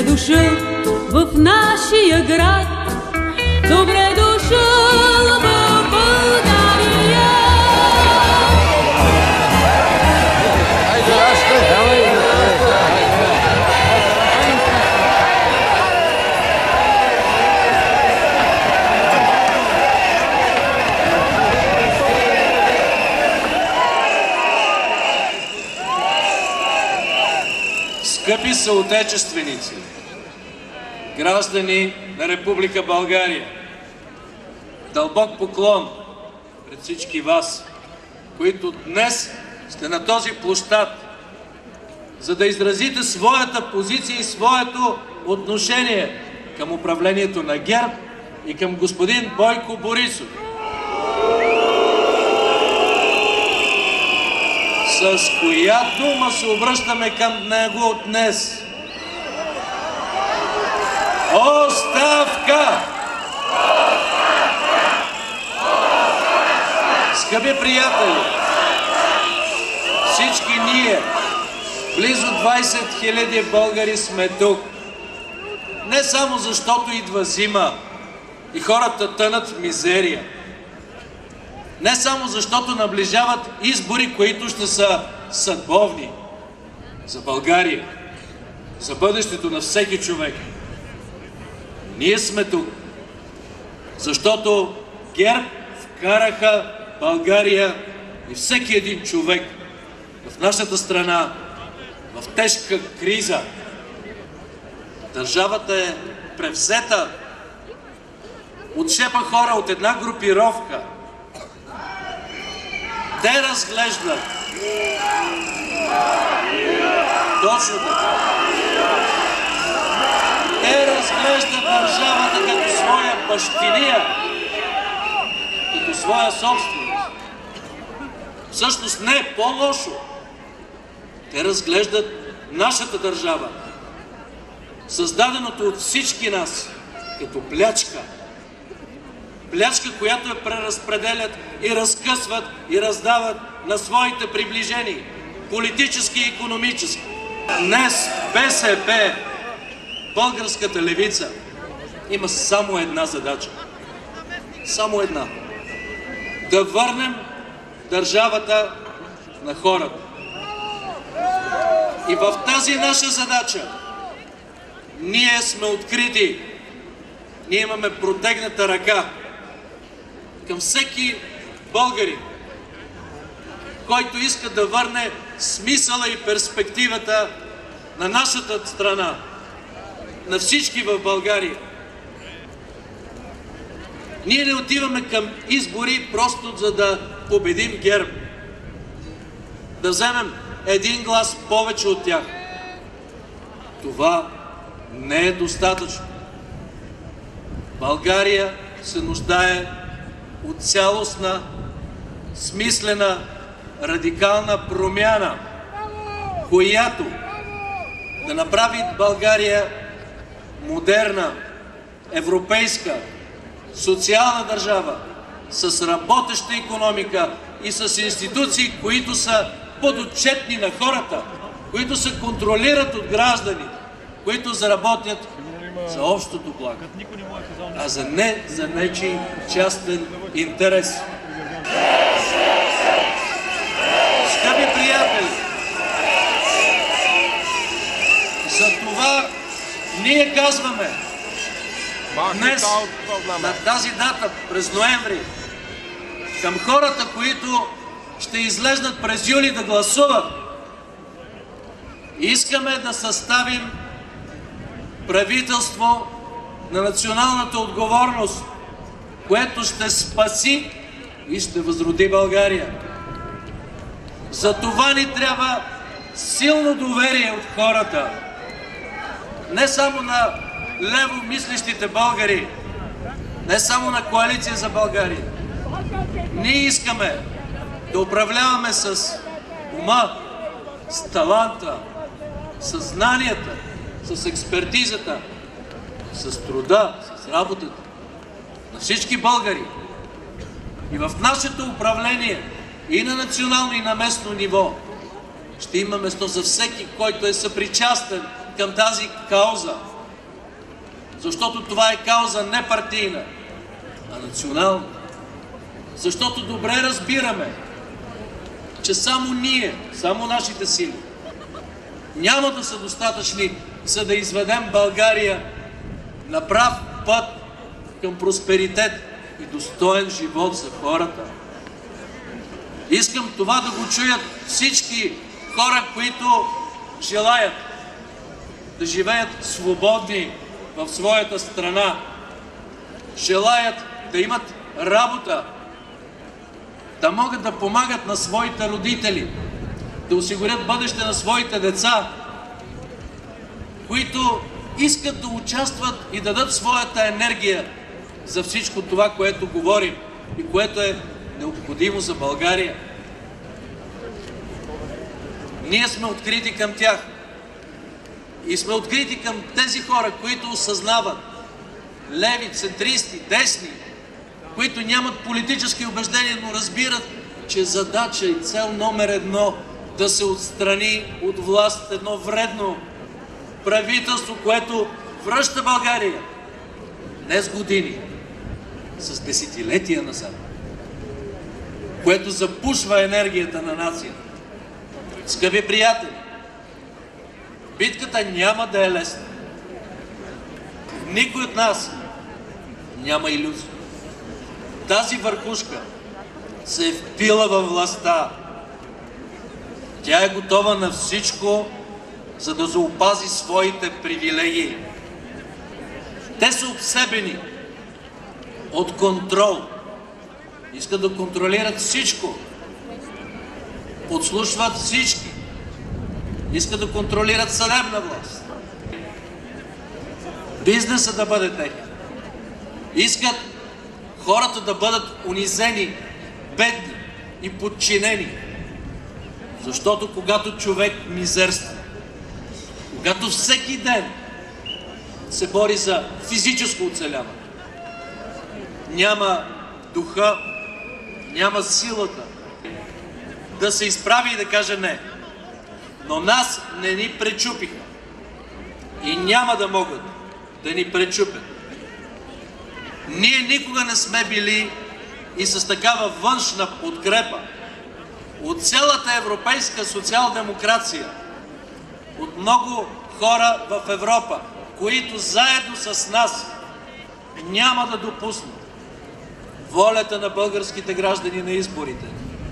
Добре дошъл в нашия град, добре дошъл в България. Скъпи съотечественици, граждани на Република България, дълбок поклон пред всички вас, които днес сте на този площад, за да изразите своята позиция и своето отношение към управлението на ГЕРБ и към господин Бойко Борисов. С коя дума се обръщаме към него днес? Оставка! Скъпи приятели, всички ние, близо 20 000 българи сме тук. Не само защото идва зима и хората тънат в мизерия. Не само защото наближават избори, които ще са съдбовни за България, за бъдещето на всеки човек. Ние сме тук, защото ГЕРБ вкараха България и всеки един човек в нашата страна в тежка криза. Държавата е превзета от шепа хора, от една групировка. Те разглеждат. Точно така. Те разглеждат държавата като своя бащиния, като своя собственост. Всъщност не е по-лошо. Те разглеждат нашата държава, създаденото от всички нас, като плячка. Плячка, която я преразпределят и разкъсват и раздават на своите приближени, политически и икономически. Днес БСП, българската левица, има само една задача. Само една. Да върнем държавата на хората. И в тази наша задача ние сме открити. Ние имаме протегната ръка към всеки българин, който иска да върне смисъла и перспективата на нашата страна, на всички в България. Ние не отиваме към избори просто за да победим ГЕРБ, да вземем един глас повече от тях. Това не е достатъчно. България се нуждае от цялостна, смислена, радикална промяна, която да направи България модерна, европейска, социална държава, с работеща икономика и с институции, които са подотчетни на хората, които се контролират от граждани, които заработят за общото благо, а не за нечий частен интерес. Скъпи приятели, за това ние казваме днес, на тази дата, през ноември, към хората, които ще излезнат през юли да гласуват, искаме да съставим правителство на националната отговорност, което ще спаси и ще възроди България. За това ни трябва силно доверие от хората, не само на лево мислещите българи, не само на Коалиция за България. Ние искаме да управляваме с ума, с таланта, с знанията, с експертизата, с труда, с работата на всички българи. И в нашето управление и на национално, и на местно ниво ще има место за всеки, който е съпричастен към тази кауза. Защото това е кауза не партийна, а национална. Защото добре разбираме, че само ние, само нашите сили няма да са достатъчни, за да изведем България на прав път към просперитет и достоен живот за хората. Искам това да го чуят всички хора, които желаят да живеят свободни в своята страна, желаят да имат работа, да могат да помагат на своите родители, да осигурят бъдеще на своите деца, които искат да участват и дадат своята енергия за всичко това, което говорим и което е необходимо за България. Ние сме открити към тях и сме открити към тези хора, които осъзнават, леви, центристи, десни, които нямат политически убеждения, но разбират, че задача и цел номер едно да се отстрани от власт едно вредно правителство, което връща България не с години, с десетилетия назад, което запушва енергията на нацията. Скъпи приятели, битката няма да е лесна. Никой от нас няма илюзия. Тази върхушка се е впила във властта. Тя е готова на всичко, за да заопази своите привилегии. Те са обсебени от контрол. Искат да контролират всичко. Подслушват всички. Искат да контролират съдебна власт. Бизнесът да бъде техен. Искат хората да бъдат унизени, бедни и подчинени. Защото когато човек мизерства, когато всеки ден се бори за физическо оцеляване, няма духа, няма силата да се изправи и да каже не. Но нас не ни пречупиха и няма да могат да ни пречупят. Ние никога не сме били и с такава външна подкрепа от цялата европейска социал-демокрация, от много хора в Европа, които заедно с нас няма да допуснат волята на българските граждани на изборите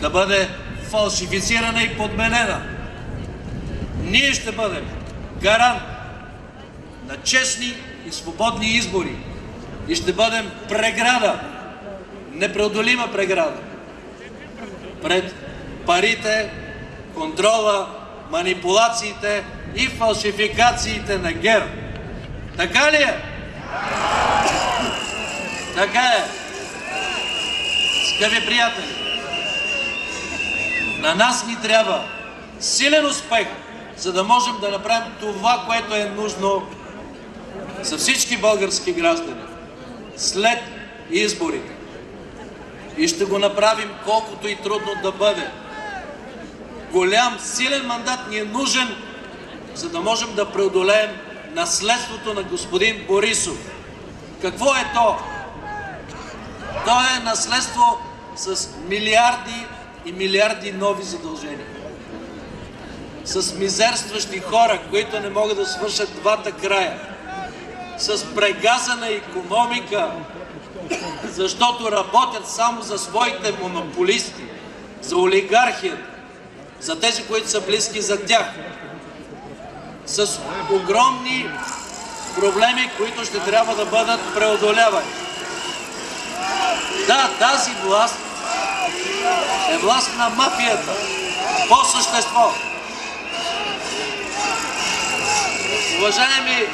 да бъде фалшифицирана и подменена. Ние ще бъдем гарант на честни и свободни избори и ще бъдем преграда, непреодолима преграда пред парите, контрола, манипулациите и фалшификациите на ГЕРБ. Така ли е? Така е. Скъпи приятели, на нас ни трябва силен успех, за да можем да направим това, което е нужно за всички български граждани след изборите. И ще го направим колкото и трудно да бъде. Голям, силен мандат ни е нужен, за да можем да преодолеем наследството на господин Борисов. Какво е то? То е наследство с милиарди и милиарди нови задължения. С мизерстващи хора, които не могат да свършат двата края. С прегазана икономика, защото работят само за своите монополисти, за олигархията, за тези, които са близки за тях. С огромни проблеми, които ще трябва да бъдат преодолявани. Да, тази власт е власт на мафията. По същество. Уважаеми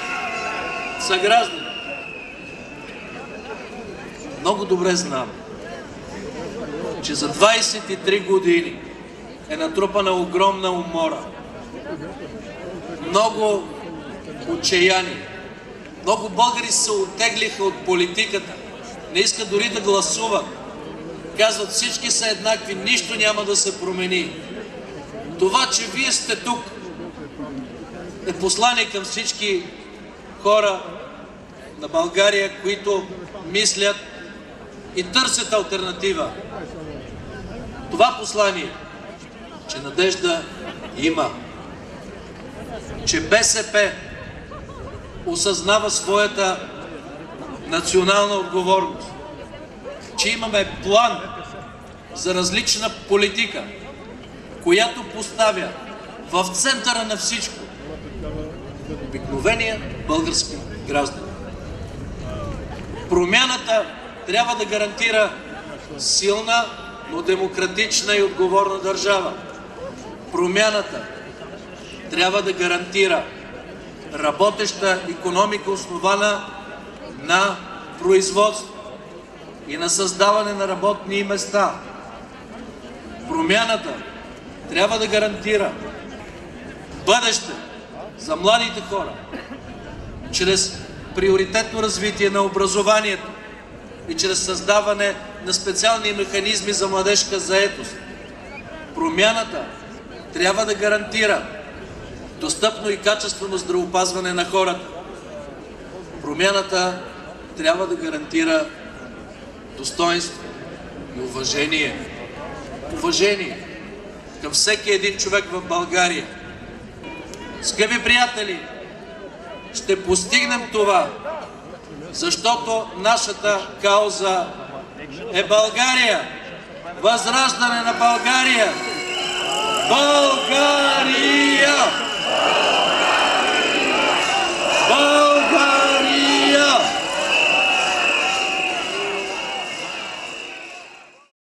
съграждани, много добре знам, че за 23 години е натрупана огромна умора, много отчаяние. Много българи се оттеглиха от политиката, не искат дори да гласуват. Казват, всички са еднакви, нищо няма да се промени. Това, че вие сте тук, е послание към всички хора, на България, които мислят и търсят алтернатива. Това послание, че надежда има, че БСП осъзнава своята национална отговорност, че имаме план за различна политика, която поставя в центъра на всичко обикновения български граждани. Промяната трябва да гарантира силна, но демократична и отговорна държава. Промяната трябва да гарантира работеща икономика, основана на производство и на създаване на работни места. Промяната трябва да гарантира бъдеще за младите хора чрез приоритетно развитие на образованието и чрез създаване на специални механизми за младежка заетост. Промяната трябва да гарантира достъпно и качествено здравеопазване на хората. Промяната трябва да гарантира достоинство и уважение. Уважение към всеки един човек в България. Скъпи приятели, ще постигнем това, защото нашата кауза е България. Възраждане на България! България!